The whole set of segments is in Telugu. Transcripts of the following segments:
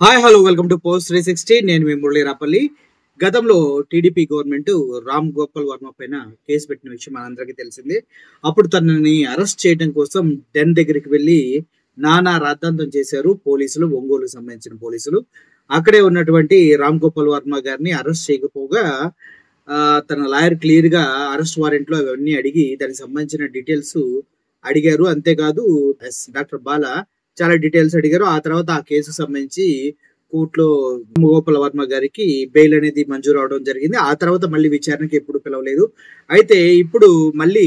Hi hello welcome to post 360. నేను మీ మురళీ రాపల్లి. గతంలో టీడీపీ గవర్నమెంట్ రామ్ గోపాల్ వర్మ పైన కేసు పెట్టిన విషయం మనందరికీ తెలిసిందే. అప్పుడు తనని అరెస్ట్ చేయడం కోసం డెన్ దగ్గరికి వెళ్ళి నానా రాద్ధాంతం చేశారు పోలీసులు, ఒంగోలుకు సంబంధించిన పోలీసులు. అక్కడే ఉన్నటువంటి రామ్ గోపాల్ వర్మ గారిని అరెస్ట్ చేయకపోగా తన లాయర్ క్లియర్ గా అరెస్ట్ వారెంట్లో అవన్నీ అడిగి దానికి సంబంధించిన డీటెయిల్స్ అడిగారు. అంతేకాదు డాక్టర్ బాలా చాలా డీటెయిల్స్ అడిగారు. ఆ తర్వాత ఆ కేసుకు సంబంధించి కోర్టులో గోపాల వర్మ గారికి బెయిల్ అనేది మంజూరు అవడం జరిగింది. ఆ తర్వాత మళ్ళీ విచారణకి ఎప్పుడు పిలవలేదు. అయితే ఇప్పుడు మళ్ళీ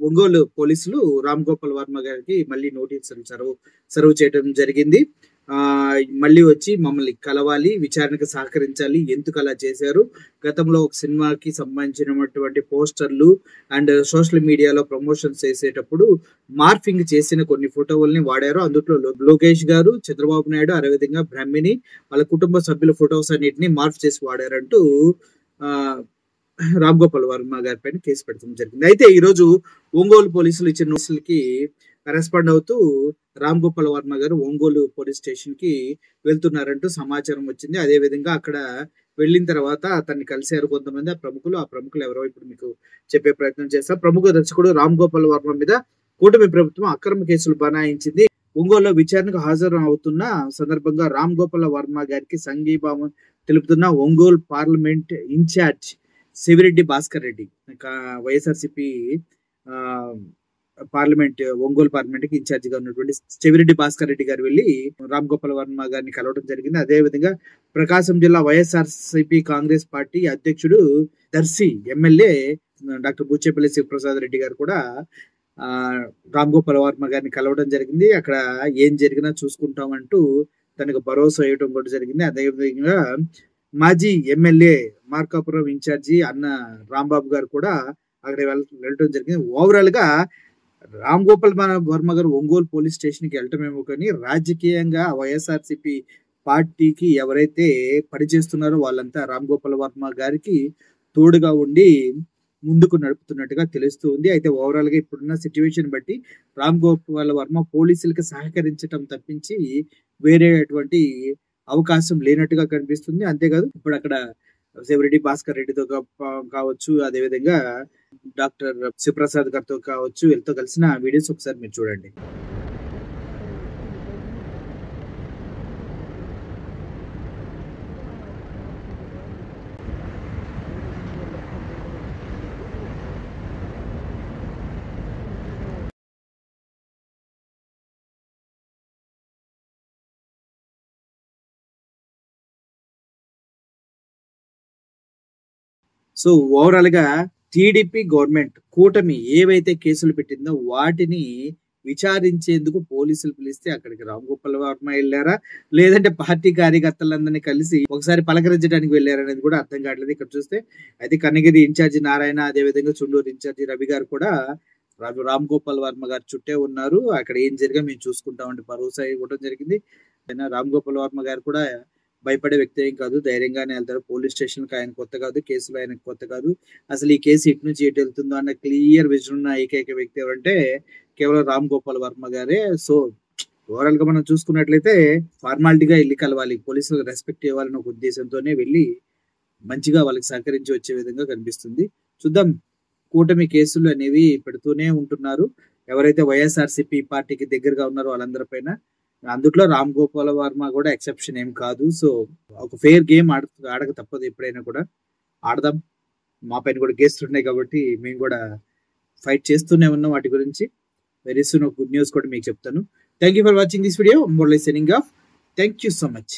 ఒంగోలు పోలీసులు రామ్ గోపాల్ వర్మ గారికి మళ్ళీ నోటీసులు సర్వ్ చేయడం జరిగింది. మళ్ళీ వచ్చి మమ్మల్ని కలవాలి, విచారణకు సహకరించాలి, ఎందుకు అలా చేశారు, గతంలో ఒక సినిమాకి సంబంధించినటువంటి పోస్టర్లు అండ్ సోషల్ మీడియాలో ప్రమోషన్స్ చేసేటప్పుడు మార్ఫింగ్ చేసిన కొన్ని ఫోటోల్ని వాడారు. అందులో లోకేష్ గారు, చంద్రబాబు నాయుడు, అదేవిధంగా బ్రహ్మిణి వాళ్ళ కుటుంబ సభ్యుల ఫొటోస్ అన్నిటిని మార్ఫ్ చేసి వాడారంటూ రామ్ గోపాల్ వర్మ గారి పైన కేసు పెట్టడం జరిగింది. అయితే ఈ రోజు ఒంగోలు పోలీసులు ఇచ్చిన నోటీసులకి రెస్పాండ్ అవుతూ రామ్ గోపాల్ వర్మ గారు ఒంగోలు పోలీస్ స్టేషన్ కి వెళ్తున్నారంటూ సమాచారం వచ్చింది. అదే విధంగా అక్కడ వెళ్ళిన తర్వాత అతన్ని కలిశారు కొంతమంది ఆ ప్రముఖులు ఎవరో ఇప్పుడు మీకు చెప్పే ప్రయత్నం చేస్తారు. ప్రముఖ దర్శకుడు రామ్ గోపాల్ వర్మ మీద కూటమి ప్రభుత్వం అక్రమ కేసులు బనాయించింది. ఒంగోలులో విచారణకు హాజరు అవుతున్న సందర్భంగా రామ్ గోపాల్ వర్మ గారికి సంఘీభావం తెలుపుతున్న Ongole parliament in charge Shivireddy Bhaskar Reddy, YSRCP Ongole parliament కి ఇన్ఛార్జ్ గా ఉన్నటువంటి చెవిరెడ్డి భాస్కర్ రెడ్డి గారు వెళ్లి రామ్ గోపాల్ వర్మ గారిని కలవడం జరిగింది. అదే విధంగా ప్రకాశం జిల్లా వైఎస్ఆర్సీపీ కాంగ్రెస్ పార్టీ అధ్యక్షుడు దర్శి ఎమ్మెల్యే డాక్టర్ బూచేపల్లి శివప్రసాద్ రెడ్డి గారు కూడా రామ్ గోపాల్ వర్మ గారిని కలవడం జరిగింది. అక్కడ ఏం జరిగినా చూసుకుంటామంటూ తనకు భరోసా ఇవ్వడం కూడా జరిగింది. అదేవిధంగా మాజీ ఎమ్మెల్యే మార్కాపురం ఇన్ఛార్జి అన్న రాంబాబు గారు కూడా అక్కడ వెళ్ళటం జరిగింది. ఓవరాల్ గా రామ్ గోపాల్ వర్మ గారు ఒంగోలు పోలీస్ స్టేషన్ కి వెళ్ళటమేమో కానీ రాజకీయంగా వైఎస్ఆర్సీపీ పార్టీకి ఎవరైతే పనిచేస్తున్నారో వాళ్ళంతా రామ్ గోపాల్ వర్మ గారికి తోడుగా ఉండి ముందుకు నడుపుతున్నట్టుగా తెలుస్తూ ఉంది. అయితే ఓవరాల్ గా ఇప్పుడున్న సిచ్యువేషన్ బట్టి రామ్ గోపాల్ వర్మ పోలీసులకు సహకరించడం తప్పించి వేరేటువంటి అవకాశం లేనట్టుగా కనిపిస్తుంది. అంతేకాదు ఇప్పుడు అక్కడ శివరెడ్డి భాస్కర్ రెడ్డితో కావచ్చు, అదేవిధంగా డాక్టర్ శివప్రసాద్ గారితో కావచ్చు, వీళ్ళతో కలిసిన వీడియోస్ ఒకసారి మీరు చూడండి. సో ఓవరాల్ గా టీడీపీ గవర్నమెంట్ కూటమి ఏవైతే కేసులు పెట్టిందో వాటిని విచారించేందుకు పోలీసులు పిలిస్తే అక్కడికి రామ్ గోపాల్ వర్మ వెళ్ళారా, లేదంటే పార్టీ కార్యకర్తలందరినీ కలిసి ఒకసారి పలకరించడానికి వెళ్ళారనేది కూడా అర్థం కావట్లేదు. ఇక్కడ చూస్తే అయితే కన్నగిరి ఇన్ఛార్జి నారాయణ, అదేవిధంగా చుండూరు ఇన్ఛార్జి రవి గారు కూడా రామ్ గోపాల్ వర్మ గారు చుట్టే ఉన్నారు. అక్కడ ఏం జరిగా మేము చూసుకుంటామంటే భరోసా ఇవ్వడం జరిగింది. రామ్ గోపాల్ వర్మ గారు కూడా భయపడే వ్యక్తి ఏం కాదు, ధైర్యంగానే వెళ్తారు పోలీస్ స్టేషన్ కి. ఆయన కొత్త కాదు, కేసులు ఆయనకు కొత్త కాదు. అసలు ఈ కేసు ఇటు నుంచి ఎటు వెళ్తుందో అన్న క్లియర్ విజన్ ఉన్న ఏకైక వ్యక్తి ఎవరంటే కేవలం రామ్ గోపాల్ వర్మ గారే. సో ఓవరాల్ గా మనం చూసుకున్నట్లయితే ఫార్మాలిటీగా వెళ్ళి కలవాలి, పోలీసులకు రెస్పెక్ట్ ఇవ్వాలని ఒక ఉద్దేశంతోనే వెళ్ళి మంచిగా వాళ్ళకి సహకరించి వచ్చే విధంగా కనిపిస్తుంది. చూద్దాం, కూటమి కేసులు అనేవి పెడుతూనే ఉంటున్నారు. ఎవరైతే వైఎస్ఆర్సీపీ పార్టీకి దగ్గరగా ఉన్నారో వాళ్ళందరిపైన, అందుట్లో రామ్ గోపాల్ వర్మ కూడా ఎక్సెప్షన్ ఏం కాదు. సో ఒక ఫెయిర్ గేమ్ ఆడక తప్పదు, ఎప్పుడైనా కూడా ఆడదాం. మా పైన కూడా కేసులు ఉన్నాయి కాబట్టి మేము కూడా ఫైట్ చేస్తూనే ఉన్నాం వాటి గురించి. వెరీ సూన్ ఒక గుడ్ న్యూస్ కూడా మీకు చెప్తాను. Thank you for watching this video. Murali signing off. Thank you so much.